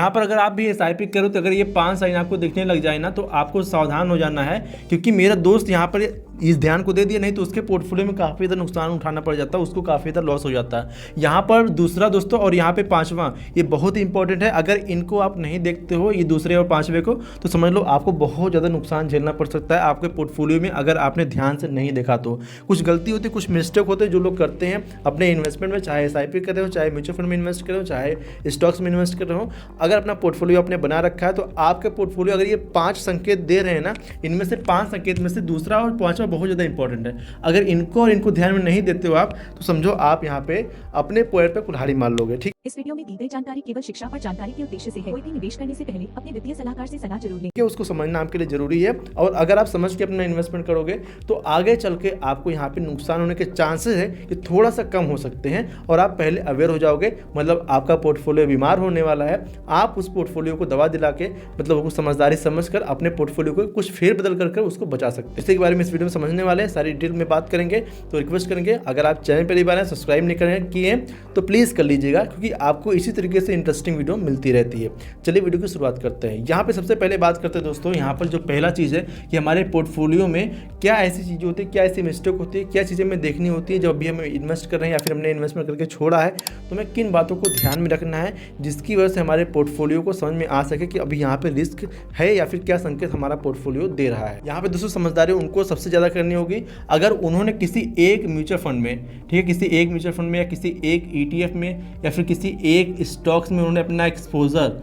यहाँ पर अगर आप भी SIP करो तो अगर ये 5 साइन आपको दिखने लग जाए ना तो आपको सावधान हो जाना है, क्योंकि मेरा दोस्त यहाँ पर इस ध्यान को दे दिया, नहीं तो उसके पोर्टफोलियो में काफ़ी ज़्यादा नुकसान उठाना पड़ जाता है, उसको काफ़ी ज़्यादा लॉस हो जाता है। यहाँ पर दूसरा दोस्तों और यहाँ पे पांचवा, ये बहुत ही इंपॉर्टेंट है। अगर इनको आप नहीं देखते हो, ये दूसरे और पांचवे को, तो समझ लो आपको बहुत ज़्यादा नुकसान झेलना पड़ सकता है आपके पोर्टफोलियो में, अगर आपने ध्यान से नहीं देखा तो। कुछ गलती होती है, कुछ मिस्टेक होते हैं जो लोग करते हैं अपने इन्वेस्टमेंट में, चाहे SIP कर रहे हो, चाहे म्यूचुअल फंड में इन्वेस्ट कर रहे हो, चाहे स्टॉक्स में इन्वेस्ट कर रहे हो। अगर अपना पोर्टफोलियो आपने बना रखा है तो आपके पोर्टफोलियो अगर ये 5 संकेत दे रहे हैं ना, इनमें से 5 संकेत में से दूसरा और पांचवा बहुत ज़्यादा इंपॉर्टेंट है। अगर इनको और इनको ध्यान में नहीं देते हो आप, तो समझो आप यहाँ पे अपने पैर पे कुल्हाड़ी मार लोगे। ठीक, इस वीडियो में दी गई जानकारी केवल शिक्षा और जानकारी के उद्देश्य से है। कोई भी निवेश करने से पहले अपने वित्तीय सलाहकार से सलाह जरूर लें। उसको समझना आपके लिए जरूरी है, और अगर आप समझ के अपना इन्वेस्टमेंट करोगे तो आगे चल के आपको यहाँ पे नुकसान होने के चांसेस है कि थोड़ा सा कम हो सकते हैं, और आप पहले अवेयर हो जाओगे। मतलब आपका पोर्टफोलियो बीमार होने वाला है, आप उस पोर्टफोलियो को दवा दिला के, मतलब उसको समझदारी समझकर अपने पोर्टफोलियो को कुछ फेरबदल करके उसको बचा सकते हैं। इसी के बारे में इस वीडियो में समझने वाले हैं, सारी डिटेल में बात करेंगे। तो रिक्वेस्ट करेंगे, अगर आप चैनल पहली बार सब्सक्राइब नहीं किए तो प्लीज़ कर लीजिएगा, क्योंकि आपको इसी तरीके से इंटरेस्टिंग वीडियो मिलती रहती है। चलिए वीडियो की शुरुआत करते हैं। यहाँ पे सबसे पहले बात करते हैं दोस्तों, यहाँ पर जो पहला चीज़ है कि हमारे पोर्टफोलियो में क्या ऐसी चीज़ें होती है, क्या ऐसी मिस्टेक होती है, क्या चीज़ें हमें देखनी होती है जब भी हम इन्वेस्ट कर रहे हैं या फिर हमने इन्वेस्टमेंट करके छोड़ा है, तो हमें किन बातों को ध्यान में रखना है जिसकी वजह से हमारे पोर्टफोलियो को समझ में आ सके कि अभी यहाँ पे रिस्क है या फिर क्या संकेत हमारा पोर्टफोलियो दे रहा है। यहाँ पे दोस्तों समझदारी उनको सबसे ज़्यादा करनी होगी अगर उन्होंने किसी एक म्यूचुअल फंड में, ठीक है, किसी एक म्यूचुअल फंड में या किसी एक ETF में या फिर किसी एक स्टॉक्स में उन्होंने अपना एक्सपोजर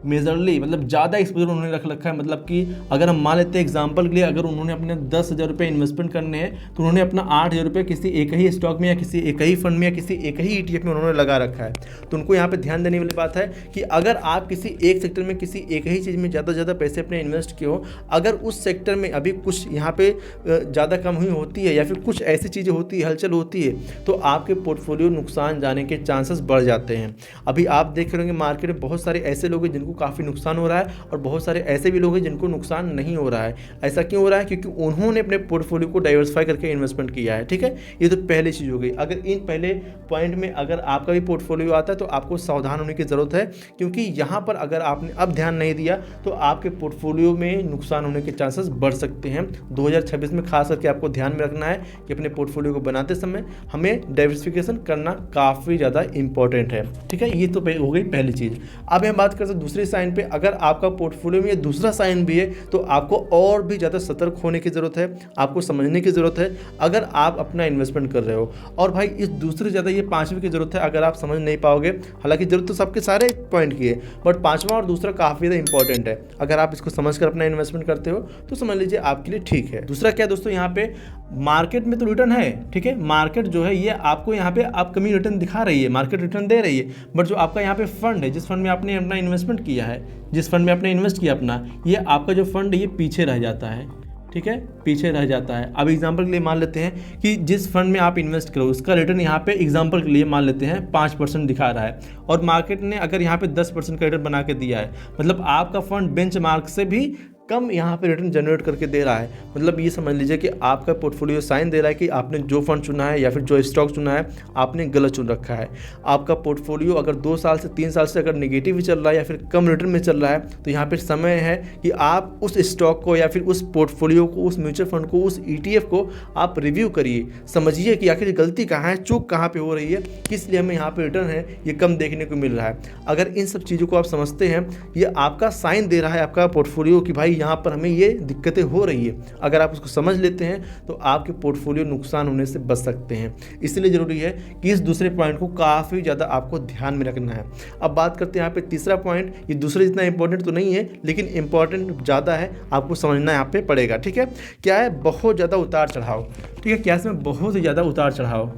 मेजरली, मतलब ज़्यादा एक्सपोजर उन्होंने रख रखा है। मतलब कि अगर हम मान लेते हैं एग्जांपल के लिए, अगर उन्होंने अपने 10,000 रुपये इन्वेस्टमेंट करने हैं तो उन्होंने अपना 8,000 रुपये किसी एक ही स्टॉक में या किसी एक ही फंड में या किसी एक ही ETF में उन्होंने लगा रखा है। तो उनको यहाँ पे ध्यान देने वाली बात है कि अगर आप किसी एक सेक्टर में किसी एक ही चीज़ में ज़्यादा से ज़्यादा पैसे अपने इन्वेस्ट किए हो, अगर उस सेक्टर में अभी कुछ यहाँ पे ज़्यादा कम हुई होती है या फिर कुछ ऐसी चीज़ें होती है, हलचल होती है, तो आपके पोर्टफोलियो नुकसान जाने के चांसेस बढ़ जाते हैं। अभी आप देख रहे होंगे मार्केट में बहुत सारे ऐसे लोग हैं जिनको काफ़ी नुकसान हो रहा है, और बहुत सारे ऐसे भी लोग हैं जिनको नुकसान नहीं हो रहा है। ऐसा क्यों हो रहा है? क्योंकि उन्होंने अपने पोर्टफोलियो को डाइवर्सिफाई करके इन्वेस्टमेंट किया है। ठीक है, ये तो पहली चीज़ हो गई। अगर इन पहले पॉइंट में अगर आपका भी पोर्टफोलियो आता है तो आपको सावधान होने की ज़रूरत है, क्योंकि यहाँ पर अगर आपने अब ध्यान नहीं दिया तो आपके पोर्टफोलियो में नुकसान होने के चांसेस बढ़ सकते हैं। 2026 में खास करके आपको ध्यान में रखना है कि अपने पोर्टफोलियो को बनाते समय हमें डाइवर्सिफिकेशन करना काफ़ी ज़्यादा इंपॉर्टेंट है। ठीक है, ये तो हो गई पहली चीज़। अब हम बात करते हैं दूसरी साइन पे। अगर आपका पोर्टफोलियो में ये दूसरा साइन भी है तो आपको और भी ज़्यादा सतर्क होने की ज़रूरत है, आपको समझने की ज़रूरत है अगर आप अपना इन्वेस्टमेंट कर रहे हो। और भाई इस दूसरे ज़्यादा ये पांचवे की ज़रूरत है, अगर आप समझ नहीं पाओगे, हालांकि ज़रूरत तो सबके सारे पॉइंट की है, बट पांचवा और दूसरा काफ़ी ज़्यादा इंपॉर्टेंट है। अगर आप इसको समझ कर अपना इन्वेस्टमेंट करते हो तो समझ लीजिए आपके लिए ठीक है। दूसरा क्या दोस्तों, यहाँ पे मार्केट में तो रिटर्न है, ठीक है, मार्केट जो है ये आपको यहाँ पे आप कमी रिटर्न दिखा रही है, मार्केट रिटर्न दे रही है, बट जो आपका यहाँ पे फंड है, जिस फंड में आपने अपना इन्वेस्टमेंट किया है, जिस फंड में आपने इन्वेस्ट किया अपना, ये आपका जो फंड है ये पीछे रह जाता है। ठीक है, पीछे रह जाता है। अब एग्जांपल के लिए मान लेते हैं कि जिस फंड में आप इन्वेस्ट करो उसका रिटर्न यहाँ पे एग्जांपल के लिए मान लेते हैं 5% दिखा रहा है, और मार्केट ने अगर यहाँ पे 10% का रिटर्न बना के दिया है, मतलब आपका फंड बेंचमार्क से भी कम यहाँ पे रिटर्न जनरेट करके दे रहा है। मतलब ये समझ लीजिए कि आपका पोर्टफोलियो साइन दे रहा है कि आपने जो फंड चुना है या फिर जो स्टॉक चुना है आपने गलत चुन रखा है। आपका पोर्टफोलियो अगर 2 साल से 3 साल से अगर नेगेटिव ही चल रहा है या फिर कम रिटर्न में चल रहा है, तो यहाँ पर समय है कि आप उस स्टॉक को या फिर उस पोर्टफोलियो को, उस म्यूचुअल फंड को, उस ETF को आप रिव्यू करिए, समझिए कि आखिर गलती कहाँ है, चूक कहाँ पर हो रही है, किस लिए हमें यहाँ पर रिटर्न है ये कम देखने को मिल रहा है। अगर इन सब चीज़ों को आप समझते हैं, ये आपका साइन दे रहा है आपका पोर्टफोलियो कि भाई यहाँ पर हमें ये दिक्कतें हो रही है। अगर आप उसको समझ लेते हैं तो आपके पोर्टफोलियो नुकसान होने से बच सकते हैं। इसलिए ज़रूरी है कि इस दूसरे पॉइंट को काफ़ी ज़्यादा आपको ध्यान में रखना है। अब बात करते हैं यहाँ पे तीसरा पॉइंट। ये दूसरे जितना इंपॉर्टेंट तो नहीं है, लेकिन इंपॉर्टेंट ज़्यादा है, आपको समझना यहाँ पे पड़ेगा। ठीक है, क्या है? बहुत ज़्यादा उतार चढ़ाव। ठीक है, क्या इसमें बहुत ज़्यादा उतार चढ़ाव,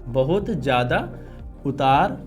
बहुत ज़्यादा उतार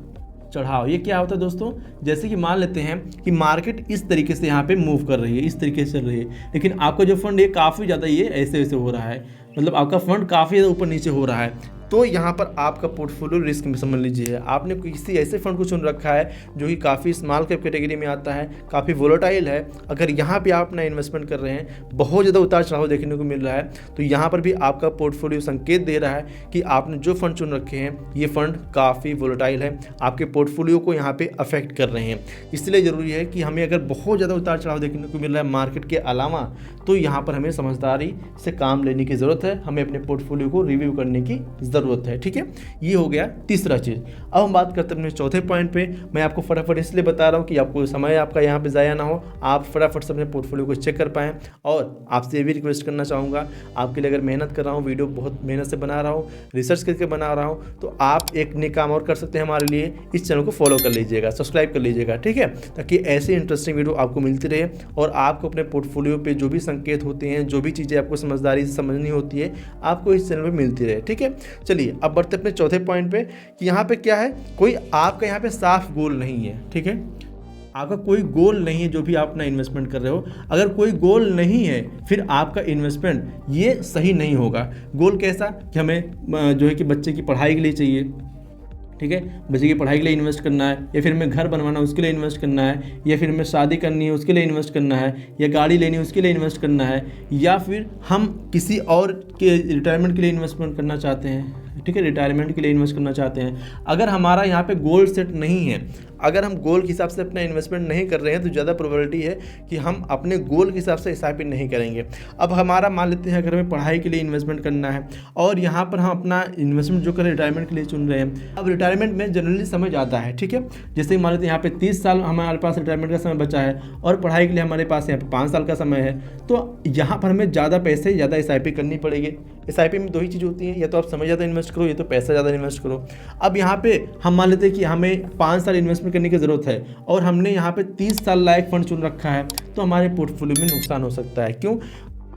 चढ़ाव। ये क्या होता है दोस्तों? जैसे कि मान लेते हैं कि मार्केट इस तरीके से यहाँ पे मूव कर रही है, इस तरीके से चल रही है, लेकिन आपका जो फंड ये काफ़ी ज़्यादा ये ऐसे ऐसे हो रहा है, मतलब आपका फंड काफ़ी ज़्यादा ऊपर नीचे हो रहा है। तो यहाँ पर आपका पोर्टफोलियो रिस्क में समझ लीजिए आपने किसी ऐसे फंड को चुन रखा है जो कि काफ़ी स्मॉल कैप कैटेगरी में आता है, काफ़ी वोलेटाइल है। अगर यहाँ पे आप अपना इन्वेस्टमेंट कर रहे हैं, बहुत ज़्यादा उतार चढ़ाव देखने को मिल रहा है, तो यहाँ पर भी आपका पोर्टफोलियो संकेत दे रहा है कि आपने जो फंड चुन रखे हैं ये फंड काफ़ी वोलेटाइल है, आपके पोर्टफोलियो को यहाँ पे अफेक्ट कर रहे हैं। इसलिए ज़रूरी है कि हमें अगर बहुत ज़्यादा उतार चढ़ाव देखने को मिल रहा है मार्केट के अलावा, तो यहाँ पर हमें समझदारी से काम लेने की ज़रूरत है, हमें अपने पोर्टफोलियो को रिव्यू करने की ज़रूरत है। ठीक है, ये हो गया तीसरा चीज़। अब हम बात करते हैं अपने चौथे पॉइंट पे। मैं आपको फटाफट इसलिए बता रहा हूँ कि आपको समय आपका यहाँ पे ज़ाया ना हो, आप फटाफट से अपने पोर्टफोलियो को चेक कर पाएँ। और आपसे ये भी रिक्वेस्ट करना चाहूँगा, आपके लिए अगर मेहनत कर रहा हूँ, वीडियो बहुत मेहनत से बना रहा हूँ, रिसर्च करके बना रहा हूँ, तो आप एक नए काम और कर सकते हैं हमारे लिए, इस चैनल को फॉलो कर लीजिएगा, सब्सक्राइब कर लीजिएगा। ठीक है, ताकि ऐसी इंटरेस्टिंग वीडियो आपको मिलती रहे और आपको अपने पोर्टफोलियो पे जो भी संकेत होते हैं, जो भी चीज़ें आपको समझदारी से समझनी होती है, आपको इस चैनल पे मिलती रहे। ठीक है, चलिए अब बढ़ते अपने चौथे पॉइंट पे कि यहाँ पे क्या है, कोई आपका यहाँ पे साफ गोल नहीं है। ठीक है, आपका कोई गोल नहीं है जो भी आप अपना इन्वेस्टमेंट कर रहे हो। अगर कोई गोल नहीं है फिर आपका इन्वेस्टमेंट ये सही नहीं होगा। गोल कैसा कि हमें जो है कि बच्चे की पढ़ाई के लिए चाहिए, ठीक है, बच्चे की पढ़ाई के लिए इन्वेस्ट करना है, या फिर हमें घर बनवाना उसके लिए इन्वेस्ट करना है, या फिर हमें शादी करनी है उसके लिए इन्वेस्ट करना है, या गाड़ी लेनी है उसके लिए इन्वेस्ट करना है, या फिर हम किसी और के रिटायरमेंट के लिए इन्वेस्टमेंट करना चाहते हैं। ठीक है, रिटायरमेंट के लिए इन्वेस्ट करना चाहते हैं। अगर हमारा यहाँ पे गोल सेट नहीं है, अगर हम गोल के हिसाब से अपना इन्वेस्टमेंट नहीं कर रहे हैं, तो ज़्यादा प्रोबेबिलिटी है कि हम अपने गोल के हिसाब से एसआईपी नहीं करेंगे। अब हमारा मान लेते हैं अगर हमें पढ़ाई के लिए इन्वेस्टमेंट करना है और यहाँ पर हम अपना इन्वेस्टमेंट जो करें रिटायरमेंट के लिए चुन रहे हैं। अब रिटायरमेंट में जनरली समय ज़्यादा है। ठीक है, जैसे मान लेते हैं यहाँ पे 30 साल हमारे पास रिटायरमेंट का समय बचा है और पढ़ाई के लिए हमारे पास यहाँ पे 5 साल का समय है, तो यहाँ पर हमें ज़्यादा पैसे ज़्यादा एसआईपी करनी पड़ेगी। एसआईपी में दो ही चीज़ होती हैं, या तो आप समय ज़्यादा इन्वेस्ट करो, या तो पैसा ज़्यादा इन्वेस्ट करो। अब यहाँ पे हम मान लेते हैं कि हमें 5 साल इन्वेस्टमेंट करने की ज़रूरत है और हमने यहाँ पे 30 साल लायक फंड चुन रखा है, तो हमारे पोर्टफोलियो में नुकसान हो सकता है। क्यों?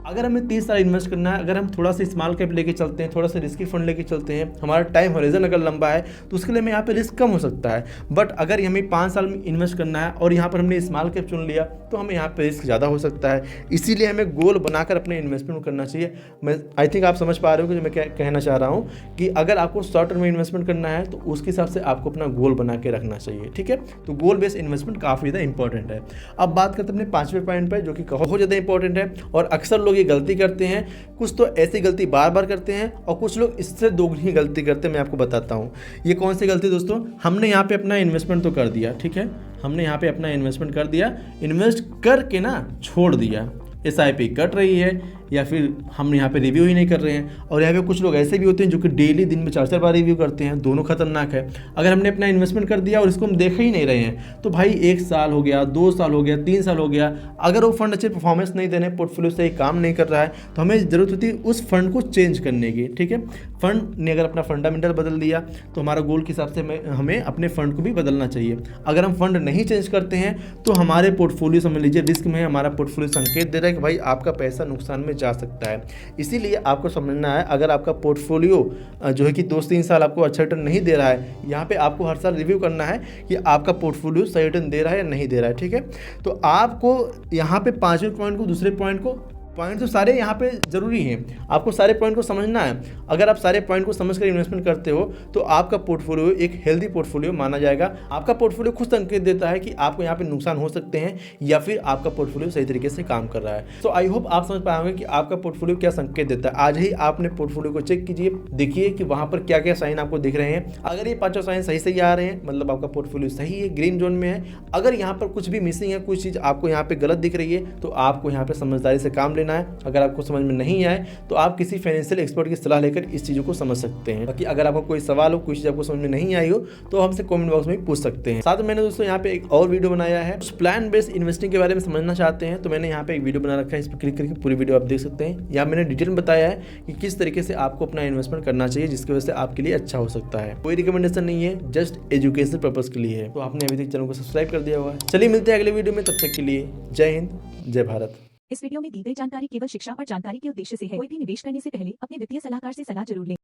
अगर हमें 30 साल इन्वेस्ट करना है, अगर हम थोड़ा सा स्मॉल कैप लेके चलते हैं, थोड़ा सा रिस्की फंड लेके चलते हैं, हमारा टाइम होराइजन अगर लंबा है, तो उसके लिए हमें यहाँ पे रिस्क कम हो सकता है। बट अगर हमें 5 साल में इन्वेस्ट करना है और यहाँ पर हमने स्मॉल कैप चुन लिया, तो हमें यहाँ पे रिस्क ज़्यादा हो सकता है। इसीलिए हमें गोल बनाकर अपने इन्वेस्टमेंट करना चाहिए। मैं आई थिंक आप समझ पा रहे हो कि जो मैं क्या कहना चाह रहा हूँ, कि अगर आपको शॉर्ट टर्म में इन्वेस्टमेंट करना है तो उसके हिसाब से आपको अपना गोल बना के रखना चाहिए। ठीक है, तो गोल बेस्ड इन्वेस्टमेंट काफ़ी ज़्यादा इंपॉर्टेंट है। अब बात करते हैं अपने 5वें पॉइंट पर, जो कि बहुत ज़्यादा इंपॉर्टेंट है और अक्सर लोग ये गलती करते हैं। कुछ तो ऐसी गलती बार बार करते हैं और कुछ लोग इससे दोगुनी गलती करते हैं। मैं आपको बताता हूँ ये कौन सी गलती। दोस्तों, हमने यहाँ पे अपना इन्वेस्टमेंट तो कर दिया, ठीक है, हमने यहाँ पे अपना इन्वेस्टमेंट कर दिया, इन्वेस्ट करके ना छोड़ दिया, एसआईपी कट रही है, या फिर हम यहाँ पे रिव्यू ही नहीं कर रहे हैं। और यहाँ पे कुछ लोग ऐसे भी होते हैं जो कि डेली दिन में 4-4 बार रिव्यू करते हैं। दोनों खतरनाक है। अगर हमने अपना इन्वेस्टमेंट कर दिया और इसको हम देख ही नहीं रहे हैं, तो भाई 1 साल हो गया, 2 साल हो गया, 3 साल हो गया, अगर वो फंड अच्छे परफॉर्मेंस नहीं दे रहे, पोर्टफोलियो सही काम नहीं कर रहा है, तो हमें ज़रूरत होती है उस फंड को चेंज करने की। ठीक है, फंड ने अगर अपना फंडामेंटल बदल दिया, तो हमारा गोल के हिसाब से हमें अपने फंड को भी बदलना चाहिए। अगर हम फंड नहीं चेंज करते हैं, तो हमारे पोर्टफोलियो समझ लीजिए रिस्क में है। हमारा पोर्टफोलियो संकेत दे रहा है कि भाई आपका पैसा नुकसान में जा सकता है। इसीलिए आपको समझना है, अगर आपका पोर्टफोलियो जो है कि 2-3 साल आपको अच्छा रिटर्न नहीं दे रहा है, यहाँ पे आपको हर साल रिव्यू करना है कि आपका पोर्टफोलियो सही रिटर्न दे रहा है या नहीं दे रहा है। ठीक है, तो आपको यहाँ पे 5वें पॉइंट को, दूसरे पॉइंट तो सारे यहाँ पे ज़रूरी हैं, आपको सारे पॉइंट को समझना है। अगर आप सारे पॉइंट को समझकर इन्वेस्टमेंट करते हो, तो आपका पोर्टफोलियो एक हेल्दी पोर्टफोलियो माना जाएगा। आपका पोर्टफोलियो खुद संकेत देता है कि आपको यहाँ पे नुकसान हो सकते हैं या फिर आपका पोर्टफोलियो सही तरीके से काम कर रहा है। तो आई होप आप समझ पाएंगे कि आपका पोर्टफोलियो क्या संकेत देता है। आज ही आपने पोर्टफोलियो को चेक कीजिए, देखिए कि वहाँ पर क्या क्या साइन आपको दिख रहे हैं। अगर ये 5 साइन सही आ रहे हैं, मतलब आपका पोर्टफोलियो सही है, ग्रीन जोन में है। अगर यहाँ पर कुछ भी मिसिंग है, कुछ चीज़ आपको यहाँ पे गलत दिख रही है, तो आपको यहाँ पे समझदारी से काम लेना है। अगर आपको समझ में नहीं आए, तो आप किसी फाइनेंशियल एक्सपर्ट की सलाह लेकर इस चीज़ों को समझ सकते हैं। बाकी अगर आपको कोई सवाल हो, कोई चीज़ आपको समझ में नहीं आई हो, तो हमसे कमेंट बॉक्स में पूछ सकते हैं। साथ में मैंने दोस्तों यहाँ पे एक और वीडियो बनाया है, प्लान बेस्ड इन्वेस्टिंग के बारे में समझना चाहते हैं, तो मैंने यहाँ पे एक वीडियो बना रखा है, इस पर क्लिक करके पूरी वीडियो आप देख सकते हैं। यहाँ मैंने डिटेल में बताया है कि किस तरीके से आपको अपना इन्वेस्टमेंट करना चाहिए, जिसकी वजह से आपके लिए अच्छा हो सकता है। कोई रिकमेंडेशन नहीं है, जस्ट एजुकेशन पर्पज के लिए है। तो आपने अभी तक चैनल को सब्सक्राइब कर दिया होगा। चलिए मिलते हैं अगले वीडियो में, तब तक के लिए जय हिंद, जय भारत। इस वीडियो में दी गई जानकारी केवल शिक्षा और जानकारी के उद्देश्य से है। कोई भी निवेश करने से पहले अपने वित्तीय सलाहकार से सलाह जरूर लें।